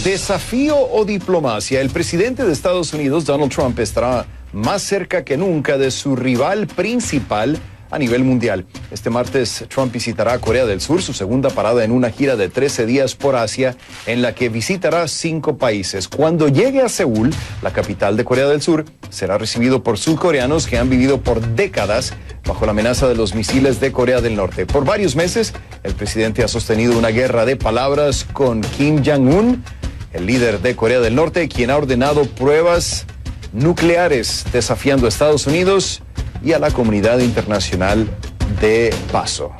¿Desafío o diplomacia? El presidente de Estados Unidos, Donald Trump, estará más cerca que nunca de su rival principal a nivel mundial. Este martes, Trump visitará Corea del Sur, su segunda parada en una gira de 13 días por Asia, en la que visitará 5 países. Cuando llegue a Seúl, la capital de Corea del Sur, será recibido por surcoreanos que han vivido por décadas bajo la amenaza de los misiles de Corea del Norte. Por varios meses, el presidente ha sostenido una guerra de palabras con Kim Jong-un, el líder de Corea del Norte, quien ha ordenado pruebas nucleares, desafiando a Estados Unidos y a la comunidad internacional de paso.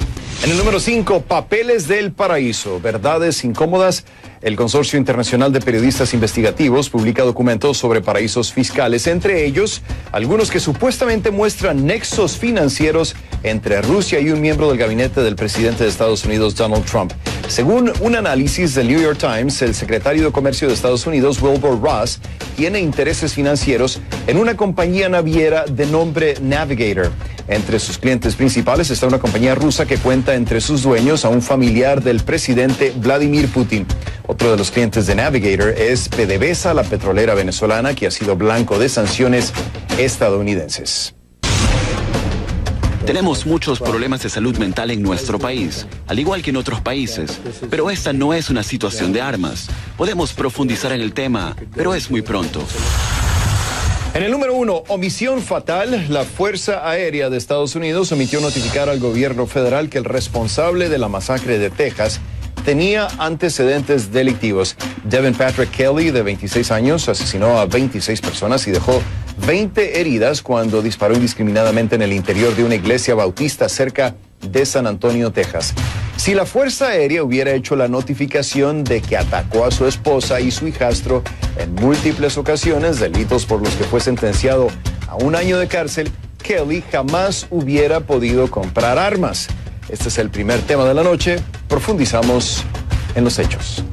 En el número 5, papeles del paraíso, verdades incómodas. El Consorcio Internacional de Periodistas Investigativos publica documentos sobre paraísos fiscales, entre ellos algunos que supuestamente muestran nexos financieros entre Rusia y un miembro del gabinete del presidente de Estados Unidos, Donald Trump. Según un análisis del New York Times, el secretario de Comercio de Estados Unidos, Wilbur Ross, tiene intereses financieros en una compañía naviera de nombre Navigator. Entre sus clientes principales está una compañía rusa que cuenta entre sus dueños a un familiar del presidente Vladimir Putin. Otro de los clientes de Navigator es PDVSA, la petrolera venezolana, que ha sido blanco de sanciones estadounidenses. Tenemos muchos problemas de salud mental en nuestro país, al igual que en otros países, pero esta no es una situación de armas. Podemos profundizar en el tema, pero es muy pronto. En el número 1, omisión fatal. La Fuerza Aérea de Estados Unidos omitió notificar al gobierno federal que el responsable de la masacre de Texas tenía antecedentes delictivos. Devin Patrick Kelly, de 26 años, asesinó a 26 personas y dejó 20 heridas cuando disparó indiscriminadamente en el interior de una iglesia bautista cerca de San Antonio, Texas. Si la Fuerza Aérea hubiera hecho la notificación de que atacó a su esposa y su hijastro en múltiples ocasiones, delitos por los que fue sentenciado a 1 año de cárcel, Kelly jamás hubiera podido comprar armas. Este es el primer tema de la noche. Profundizamos en los hechos.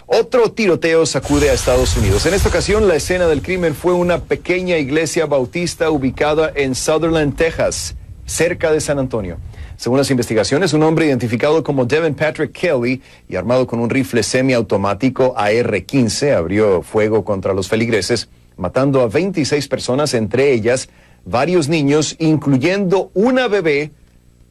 Otro tiroteo sacude a Estados Unidos. En esta ocasión, la escena del crimen fue una pequeña iglesia bautista ubicada en Sutherland, Texas, cerca de San Antonio. Según las investigaciones, un hombre identificado como Devin Patrick Kelly y armado con un rifle semiautomático AR-15 abrió fuego contra los feligreses, matando a 26 personas, entre ellas varios niños, incluyendo una bebé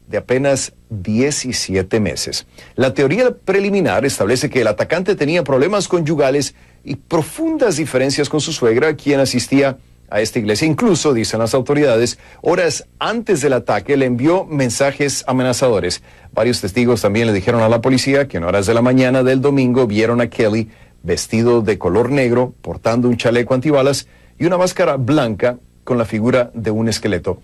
de apenas 17 meses. La teoría preliminar establece que el atacante tenía problemas conyugales y profundas diferencias con su suegra, quien asistía a esta iglesia. Incluso, dicen las autoridades, horas antes del ataque le envió mensajes amenazadores. Varios testigos también le dijeron a la policía que en horas de la mañana del domingo vieron a Kelly vestido de color negro, portando un chaleco antibalas y una máscara blanca con la figura de un esqueleto.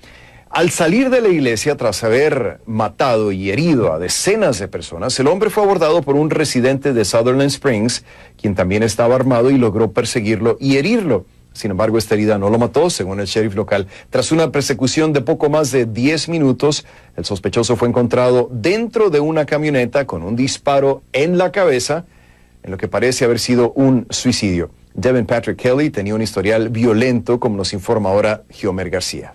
Al salir de la iglesia, tras haber matado y herido a decenas de personas, el hombre fue abordado por un residente de Sutherland Springs, quien también estaba armado y logró perseguirlo y herirlo. Sin embargo, esta herida no lo mató, según el sheriff local. Tras una persecución de poco más de 10 minutos, el sospechoso fue encontrado dentro de una camioneta con un disparo en la cabeza, en lo que parece haber sido un suicidio. Devin Patrick Kelly tenía un historial violento, como nos informa ahora Giomer García.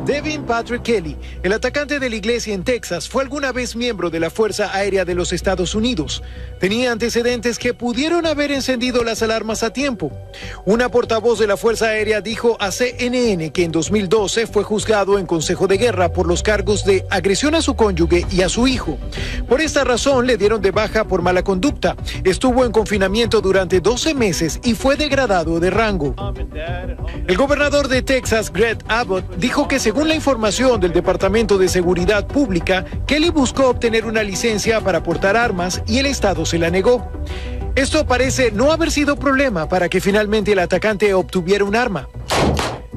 Devin Patrick Kelly, el atacante de la iglesia en Texas, fue alguna vez miembro de la Fuerza Aérea de los Estados Unidos. Tenía antecedentes que pudieron haber encendido las alarmas a tiempo. Una portavoz de la Fuerza Aérea dijo a CNN que en 2012 fue juzgado en Consejo de Guerra por los cargos de agresión a su cónyuge y a su hijo. Por esta razón le dieron de baja por mala conducta. Estuvo en confinamiento durante 12 meses y fue degradado de rango. El gobernador de Texas, Greg Abbott, dijo que según la información del Departamento de Seguridad Pública, Kelly buscó obtener una licencia para portar armas y el Estado se la negó. Esto parece no haber sido problema para que finalmente el atacante obtuviera un arma.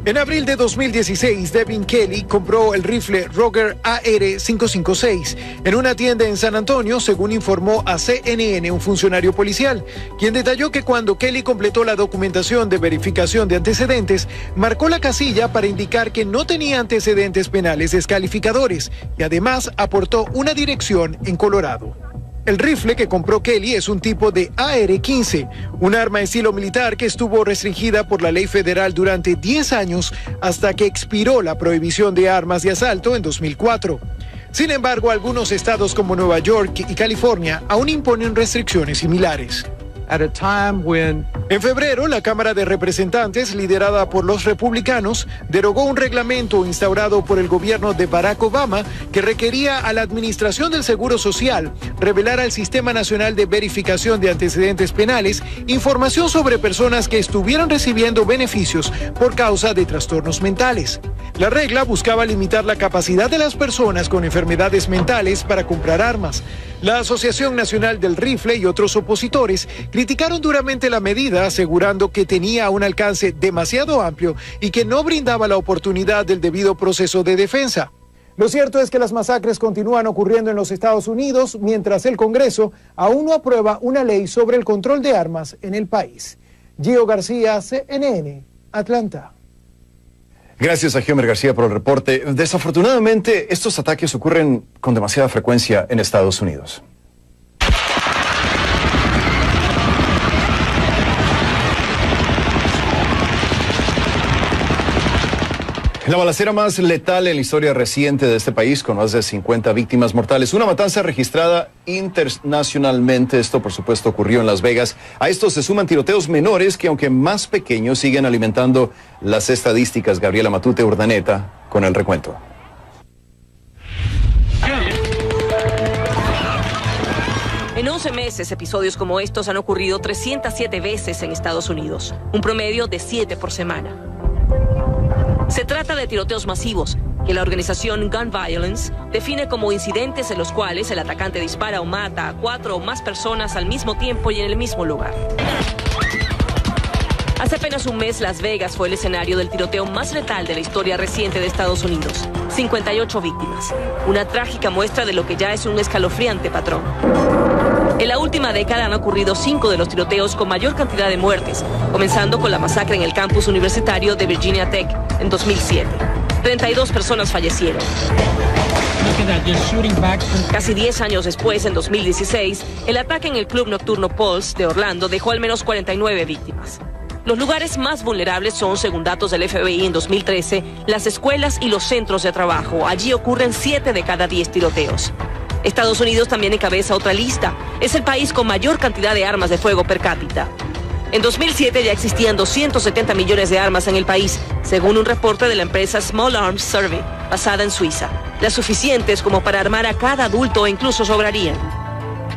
En abril de 2016, Devin Kelly compró el rifle Ruger AR-556 en una tienda en San Antonio, según informó a CNN un funcionario policial, quien detalló que cuando Kelly completó la documentación de verificación de antecedentes, marcó la casilla para indicar que no tenía antecedentes penales descalificadores y además aportó una dirección en Colorado. El rifle que compró Kelly es un tipo de AR-15, un arma estilo militar que estuvo restringida por la ley federal durante 10 años hasta que expiró la prohibición de armas de asalto en 2004. Sin embargo, algunos estados como Nueva York y California aún imponen restricciones similares. En febrero, la Cámara de Representantes, liderada por los republicanos, derogó un reglamento instaurado por el gobierno de Barack Obama que requería a la Administración del Seguro Social revelar al Sistema Nacional de Verificación de Antecedentes Penales información sobre personas que estuvieran recibiendo beneficios por causa de trastornos mentales. La regla buscaba limitar la capacidad de las personas con enfermedades mentales para comprar armas. La Asociación Nacional del Rifle y otros opositores criticaron duramente la medida, asegurando que tenía un alcance demasiado amplio y que no brindaba la oportunidad del debido proceso de defensa. Lo cierto es que las masacres continúan ocurriendo en los Estados Unidos, mientras el Congreso aún no aprueba una ley sobre el control de armas en el país. Gio García, CNN, Atlanta. Gracias a Giomer García por el reporte. Desafortunadamente, estos ataques ocurren con demasiada frecuencia en Estados Unidos. La balacera más letal en la historia reciente de este país, con más de 50 víctimas mortales. Una matanza registrada internacionalmente. Esto, por supuesto, ocurrió en Las Vegas. A esto se suman tiroteos menores que, aunque más pequeños, siguen alimentando las estadísticas. Gabriela Matute Urdaneta con el recuento. En 11 meses, episodios como estos han ocurrido 307 veces en Estados Unidos, un promedio de 7 por semana. Se trata de tiroteos masivos, que la organización Gun Violence define como incidentes en los cuales el atacante dispara o mata a 4 o más personas al mismo tiempo y en el mismo lugar. Hace apenas un mes, Las Vegas fue el escenario del tiroteo más letal de la historia reciente de Estados Unidos. 58 víctimas. Una trágica muestra de lo que ya es un escalofriante patrón. En la última década han ocurrido 5 de los tiroteos con mayor cantidad de muertes, comenzando con la masacre en el campus universitario de Virginia Tech en 2007. 32 personas fallecieron. Casi 10 años después, en 2016, el ataque en el club nocturno Pulse de Orlando dejó al menos 49 víctimas. Los lugares más vulnerables son, según datos del FBI en 2013, las escuelas y los centros de trabajo. Allí ocurren 7 de cada 10 tiroteos. Estados Unidos también encabeza otra lista. Es el país con mayor cantidad de armas de fuego per cápita. En 2007 ya existían 270 millones de armas en el país, según un reporte de la empresa Small Arms Survey, basada en Suiza. Las suficientes como para armar a cada adulto e incluso sobrarían.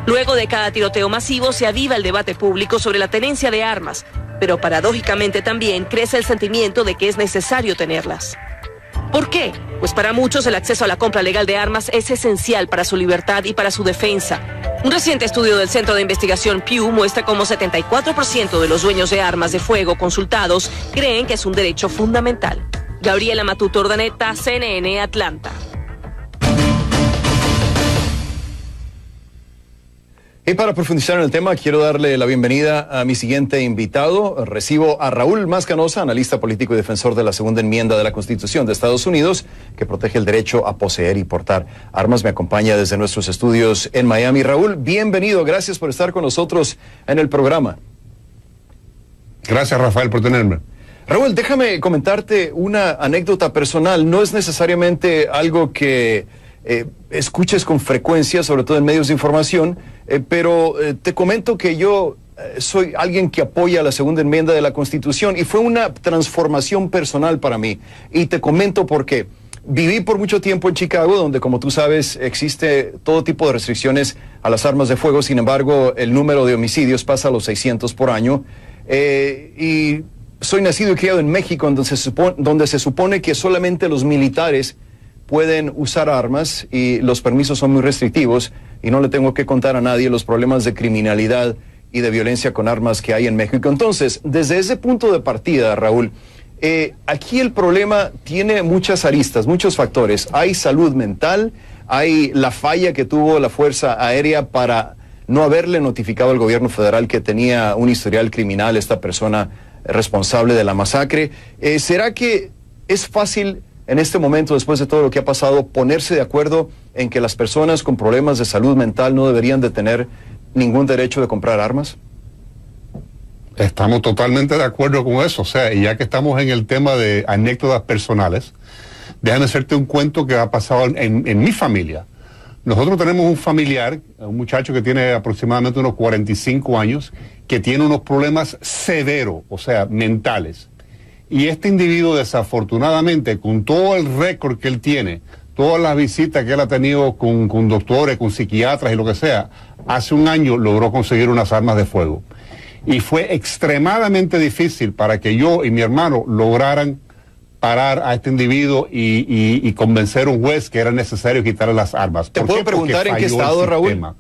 Luego de cada tiroteo masivo se aviva el debate público sobre la tenencia de armas, pero paradójicamente también crece el sentimiento de que es necesario tenerlas. ¿Por qué? Pues para muchos el acceso a la compra legal de armas es esencial para su libertad y para su defensa. Un reciente estudio del Centro de Investigación Pew muestra cómo 74% de los dueños de armas de fuego consultados creen que es un derecho fundamental. Gabriela Matute Urdaneta, CNN, Atlanta. Y para profundizar en el tema, quiero darle la bienvenida a mi siguiente invitado. Recibo a Raúl Mascanosa, analista político y defensor de la segunda enmienda de la Constitución de Estados Unidos, que protege el derecho a poseer y portar armas. Me acompaña desde nuestros estudios en Miami. Raúl, bienvenido. Gracias por estar con nosotros en el programa. Gracias, Rafael, por tenerme. Raúl, déjame comentarte una anécdota personal. No es necesariamente algo que escuches con frecuencia, sobre todo en medios de información, pero te comento que yo soy alguien que apoya la segunda enmienda de la Constitución y fue una transformación personal para mí. Y te comento por qué. Viví por mucho tiempo en Chicago, donde, como tú sabes, existe todo tipo de restricciones a las armas de fuego. Sin embargo, el número de homicidios pasa a los 600 por año. Y soy nacido y criado en México, donde se supone que solamente los militares pueden usar armas y los permisos son muy restrictivos, y no le tengo que contar a nadie los problemas de criminalidad y de violencia con armas que hay en México. Entonces, desde ese punto de partida, Raúl, aquí el problema tiene muchas aristas, muchos factores. Hay salud mental, hay la falla que tuvo la Fuerza Aérea para no haberle notificado al gobierno federal que tenía un historial criminal esta persona responsable de la masacre. ¿Será que es fácil en este momento, después de todo lo que ha pasado, ponerse de acuerdo en que las personas con problemas de salud mental no deberían de tener ningún derecho de comprar armas? Estamos totalmente de acuerdo con eso. O sea, y ya que estamos en el tema de anécdotas personales, déjame hacerte un cuento que ha pasado en mi familia. Nosotros tenemos un familiar, un muchacho que tiene aproximadamente unos 45 años, que tiene unos problemas severos, o sea, mentales. Y este individuo, desafortunadamente, con todo el récord que él tiene, todas las visitas que él ha tenido con doctores, con psiquiatras y lo que sea, hace un año logró conseguir unas armas de fuego. Y fue extremadamente difícil para que yo y mi hermano lograran parar a este individuo y convencer a un juez que era necesario quitarle las armas. ¿Te puedo preguntar en qué estado, Raúl?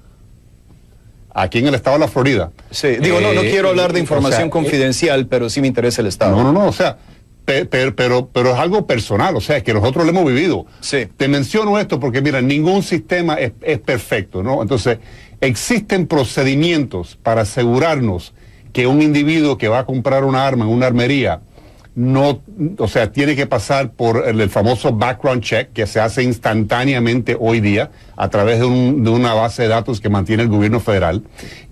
Aquí en el estado de la Florida. Sí, digo, no quiero hablar de información confidencial, pero sí me interesa el estado. No, o sea, pero es algo personal, o sea, es que nosotros lo hemos vivido. Sí. Te menciono esto porque, mira, ningún sistema es perfecto, ¿no? Entonces, existen procedimientos para asegurarnos que un individuo que va a comprar una arma en una armería no, o sea, tiene que pasar por el famoso background check que se hace instantáneamente hoy día a través de una base de datos que mantiene el gobierno federal,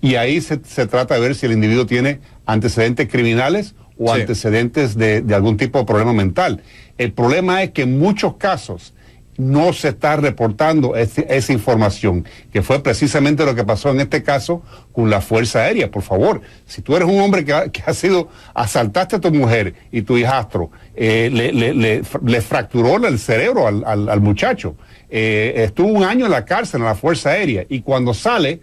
y ahí se trata de ver si el individuo tiene antecedentes criminales o antecedentes de algún tipo de problema mental. El problema es que en muchos casos no se está reportando esa información, que fue precisamente lo que pasó en este caso con la Fuerza Aérea. Por favor, si tú eres un hombre que ha sido, asaltaste a tu mujer y tu hijastro, le fracturó el cerebro al muchacho, estuvo un año en la cárcel en la Fuerza Aérea, y cuando sale,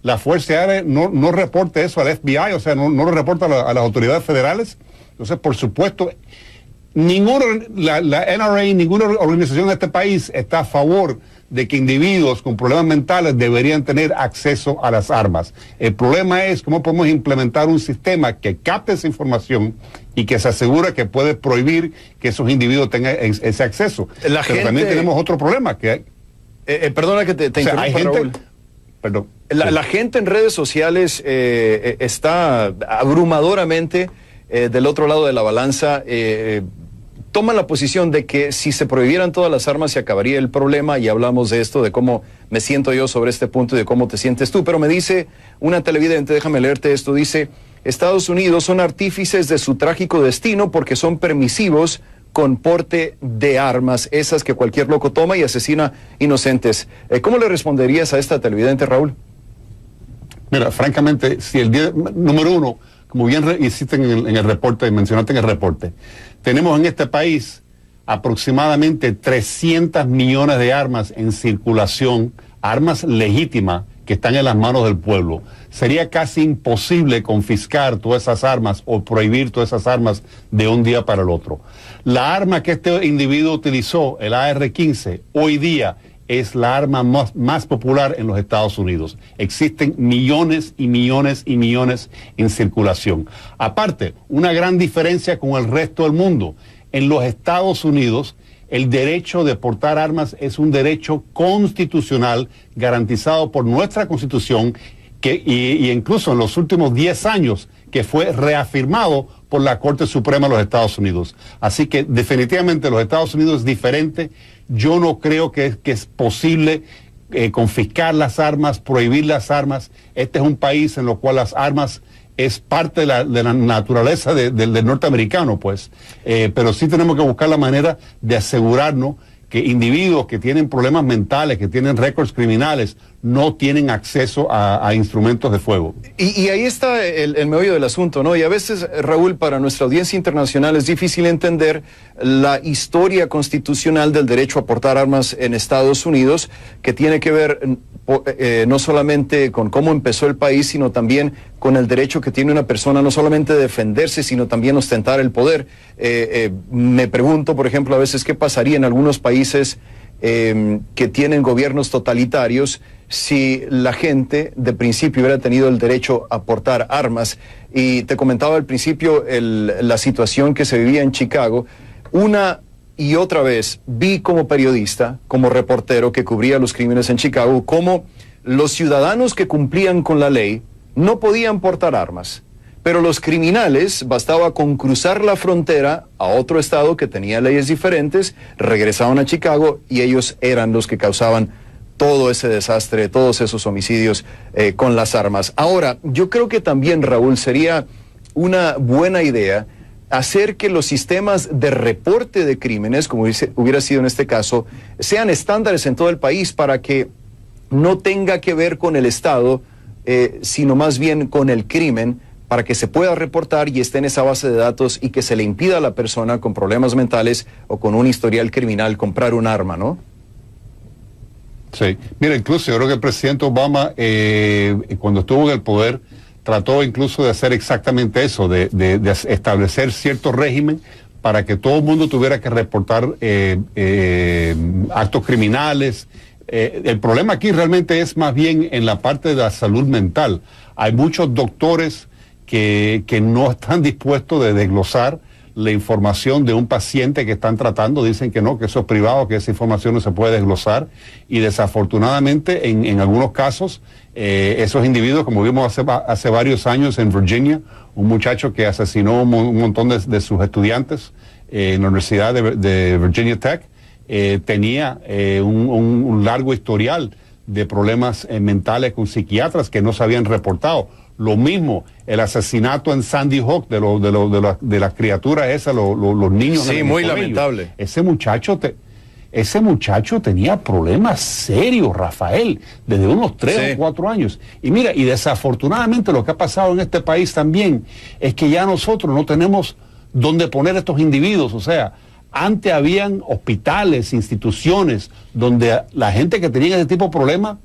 la Fuerza Aérea no reporta eso al FBI, o sea, no lo reporta a las autoridades federales. Entonces, por supuesto, la NRA, ninguna organización de este país está a favor de que individuos con problemas mentales deberían tener acceso a las armas. El problema es cómo podemos implementar un sistema que capte esa información y que se asegure que puede prohibir que esos individuos tengan ese acceso. Pero también tenemos otro problema que... perdona que te interrumpa, hay gente, Raúl. Perdón. La gente en redes sociales está abrumadoramente del otro lado de la balanza. Toman la posición de que si se prohibieran todas las armas se acabaría el problema, y hablamos de esto, de cómo me siento yo sobre este punto y de cómo te sientes tú. Pero me dice una televidente, déjame leerte esto, dice: Estados Unidos son artífices de su trágico destino porque son permisivos con porte de armas, esas que cualquier loco toma y asesina inocentes. ¿Cómo le responderías a esta televidente, Raúl? Mira, francamente, si el día número uno, como bien hiciste en el reporte, mencionaste en el reporte, tenemos en este país aproximadamente 300 millones de armas en circulación, armas legítimas que están en las manos del pueblo. Sería casi imposible confiscar todas esas armas o prohibir todas esas armas de un día para el otro. La arma que este individuo utilizó, el AR-15, hoy día es la arma más popular en los Estados Unidos. Existen millones y millones y millones en circulación. Aparte, una gran diferencia con el resto del mundo. En los Estados Unidos, el derecho de portar armas es un derecho constitucional garantizado por nuestra Constitución, y incluso en los últimos 10 años, que fue reafirmado por la Corte Suprema de los Estados Unidos. Así que definitivamente los Estados Unidos es diferente. Yo no creo que es posible confiscar las armas, prohibir las armas. Este es un país en el cual las armas es parte de la naturaleza del norteamericano, pues. Pero sí tenemos que buscar la manera de asegurarnos que individuos que tienen problemas mentales, que tienen récords criminales, no tienen acceso a instrumentos de fuego. Y ahí está el meollo del asunto, ¿no? Y a veces, Raúl, para nuestra audiencia internacional es difícil entender la historia constitucional del derecho a portar armas en Estados Unidos, que tiene que ver no solamente con cómo empezó el país, sino también con el derecho que tiene una persona no solamente de defenderse, sino también ostentar el poder. Me pregunto, por ejemplo, a veces qué pasaría en algunos países que tienen gobiernos totalitarios si la gente de principio hubiera tenido el derecho a portar armas. Y te comentaba al principio la situación que se vivía en Chicago. Una y otra vez vi como periodista, como reportero que cubría los crímenes en Chicago, cómo los ciudadanos que cumplían con la ley no podían portar armas, pero los criminales bastaba con cruzar la frontera a otro estado que tenía leyes diferentes, regresaban a Chicago y ellos eran los que causaban todo ese desastre, todos esos homicidios con las armas. Ahora, yo creo que también, Raúl, sería una buena idea hacer que los sistemas de reporte de crímenes, como hubiera sido en este caso, sean estándares en todo el país para que no tenga que ver con el Estado, sino más bien con el crimen, para que se pueda reportar y esté en esa base de datos y que se le impida a la persona con problemas mentales o con un historial criminal comprar un arma, ¿no? Sí, mira, incluso yo creo que el presidente Obama, cuando estuvo en el poder, trató incluso de hacer exactamente eso, de establecer cierto régimen para que todo el mundo tuviera que reportar actos criminales. El problema aquí realmente es más bien en la parte de la salud mental. Hay muchos doctores que no están dispuestos de desglosar la información de un paciente que están tratando, dicen que no, que eso es privado, que esa información no se puede desglosar, y desafortunadamente en algunos casos esos individuos, como vimos hace varios años en Virginia, un muchacho que asesinó un montón de sus estudiantes en la Universidad de Virginia Tech, tenía un largo historial de problemas mentales con psiquiatras que no se habían reportado. Lo mismo, el asesinato en Sandy Hook de las criaturas esas, los niños. Sí, muy lamentable. Ese muchacho tenía problemas serios, Rafael, desde unos 3 o 4 años. Y mira, y desafortunadamente lo que ha pasado en este país también es que ya nosotros no tenemos dónde poner estos individuos. O sea, antes habían hospitales, instituciones, donde la gente que tenía ese tipo de problemas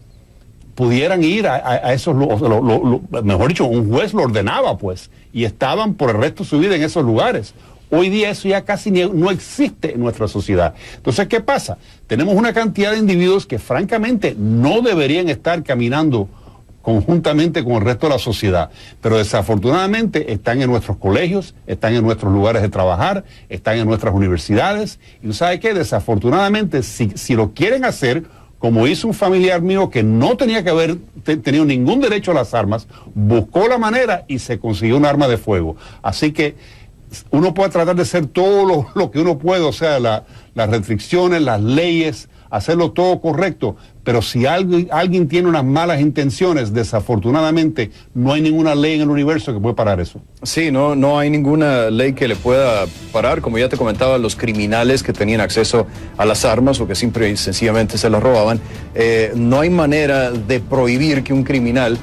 pudieran ir a esos, mejor dicho, un juez lo ordenaba, pues, y estaban por el resto de su vida en esos lugares. Hoy día eso ya casi no existe en nuestra sociedad. Entonces, ¿qué pasa? Tenemos una cantidad de individuos que francamente no deberían estar caminando conjuntamente con el resto de la sociedad, pero desafortunadamente están en nuestros colegios, están en nuestros lugares de trabajar, están en nuestras universidades, y ¿sabe qué? Desafortunadamente, si lo quieren hacer, como hizo un familiar mío que no tenía que haber tenido ningún derecho a las armas, buscó la manera y se consiguió un arma de fuego. Así que uno puede tratar de hacer todo lo que uno puede, o sea, las restricciones, las leyes, hacerlo todo correcto, pero si alguien tiene unas malas intenciones, desafortunadamente no hay ninguna ley en el universo que pueda parar eso. Sí, no hay ninguna ley que le pueda parar, como ya te comentaba, los criminales que tenían acceso a las armas o que simple y sencillamente se las robaban, no hay manera de prohibir que un criminal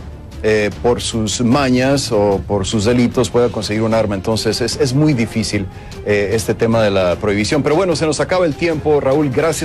por sus mañas o por sus delitos pueda conseguir un arma. Entonces es muy difícil este tema de la prohibición. Pero bueno, se nos acaba el tiempo. Raúl, gracias.